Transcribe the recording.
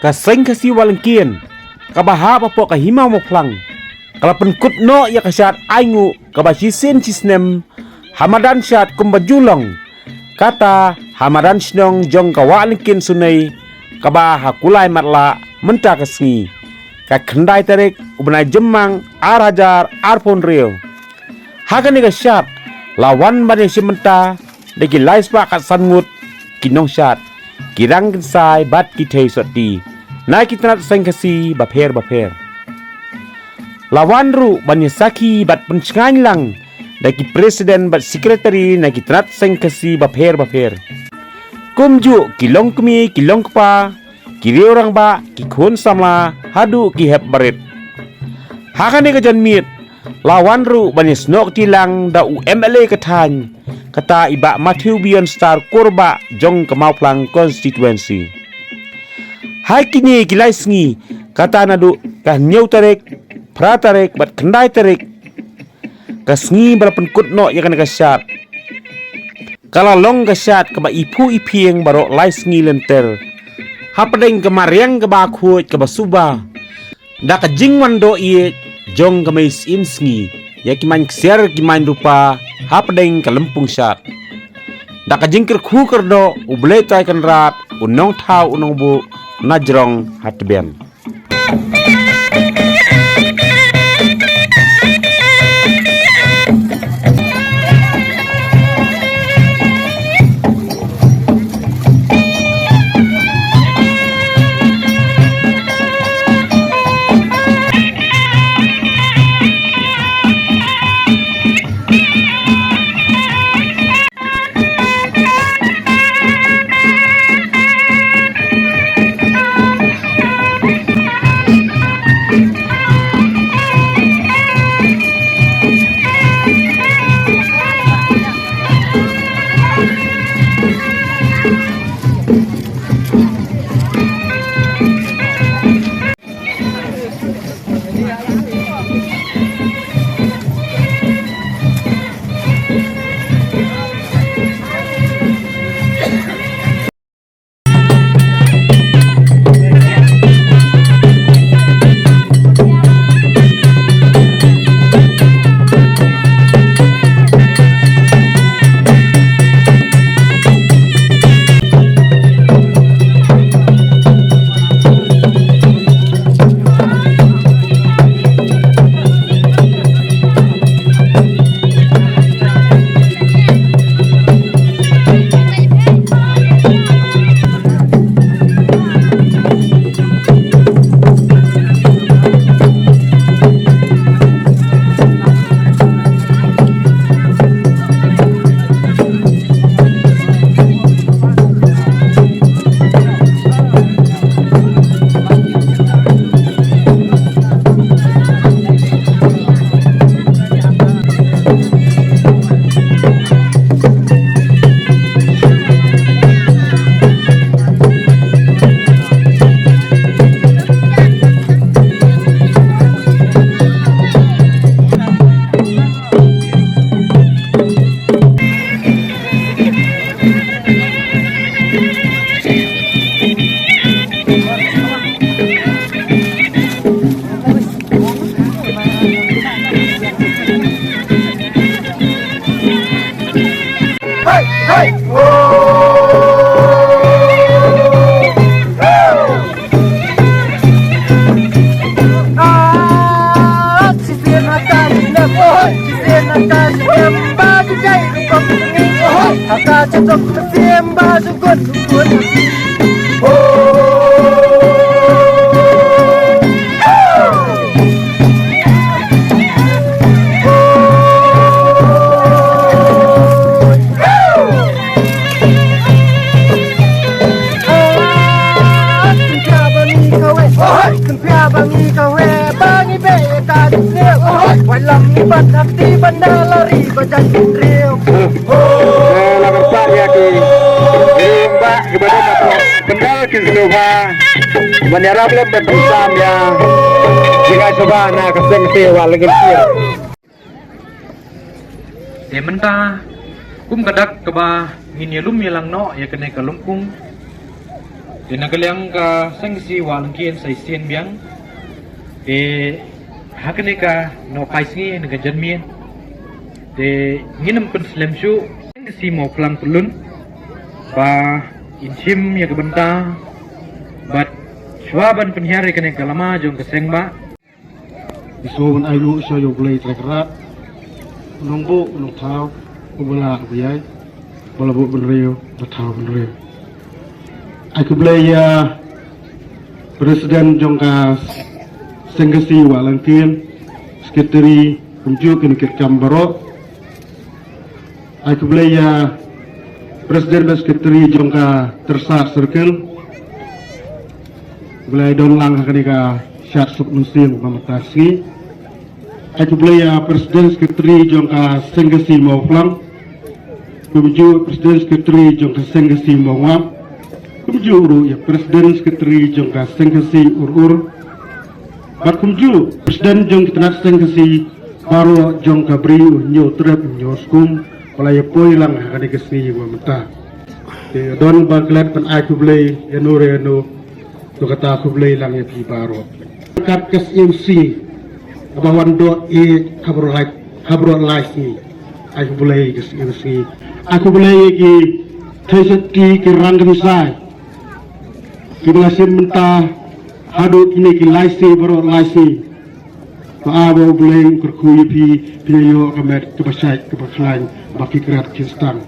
kaseng kasi walengkien kabaha papo kahimau mo plang kala penkut no ya kasyat aingu kabasisin cisnem hamadan syat kumbajulong kata hamadan snong jong kawalengkien sunai kabah hakulai matla menta kasngi ka kendai tarik ubnai jemang arajar arpon rio hagani kasyat lawan bani simenta deki laispa kat sangut kinong syat kirang kensai bat kitei soti na kitnat sengkasi baper lawan ru bani saki bat pencengan lang deki presiden bat sekretari na kitnat sengkasi baper kumju kilong kumi kilong kepa kiri orang ba kikun sama hadu kihep barit hakane kajan mit lawan ru bani snok tilang da UMLA katan kata iba Matthew Bion Star Korba jong kemauplang konstituensi hai kini kilai sengi kata nadu kah nyau tarik pratarik bat kendai tarik kasngi balapan kutno ya kan kasyat kala long kasyat kaba ipu ipieng baro lai sengi lenter hapadeng kemariang kaba kuat kaba suba da kajing wando iye jong kamais im sengi ya kiman ksiar kiman rupa hapadeng kalempung syat da kajing kerku kerdo ublei tai kan rat unong tau unong bu najrong hatben Menyerap lebih bersam ya jika coba nak keseng tewa lagi menta kum kadak keba nginilum milang no ya kene kalumpung Di nagalang ka sangsi walangkin sa isin biyang hakane ka no paisngi nagajanmin nginam pun slemshu sangsi mo plang pelun ba inchim ya kabanta bat shwaban penhyari kane kalama jong kasengba isoban ailu so yo blay trakra nongbo nong thao ubala ubiyai balabu benrio thao benrio ai ku blay ya presiden jongka senggasi walangkin sekretari kumju kinikit kambaro ai ku blay ya presiden dan sekretari jongka tersa circle blay don lang kanika syat sub nusim mamatasi ai ku blay ya presiden sekretari jongka senggasi mauflang kumju presiden sekretari jongka senggasi mawam kumju uru ya presiden sekretari jongka senggasi urur bat kumju presiden jong kitnat senggasi baro jongka bri nyo trep nyo skum palaya poi lang hakani kesni mamata don baglet pan ai ku blay ya nure no to kata ku blay lang ya pi baro kat kes MC abawan do habro life ni ai ku blay kes MC aku blay ki thaiset ki rangam sai kiblasim menta hadu kini ki laisi baro laisi paabo blay kurkuyi pi pinayo kamet kebasai kebaklan baki kerat kistan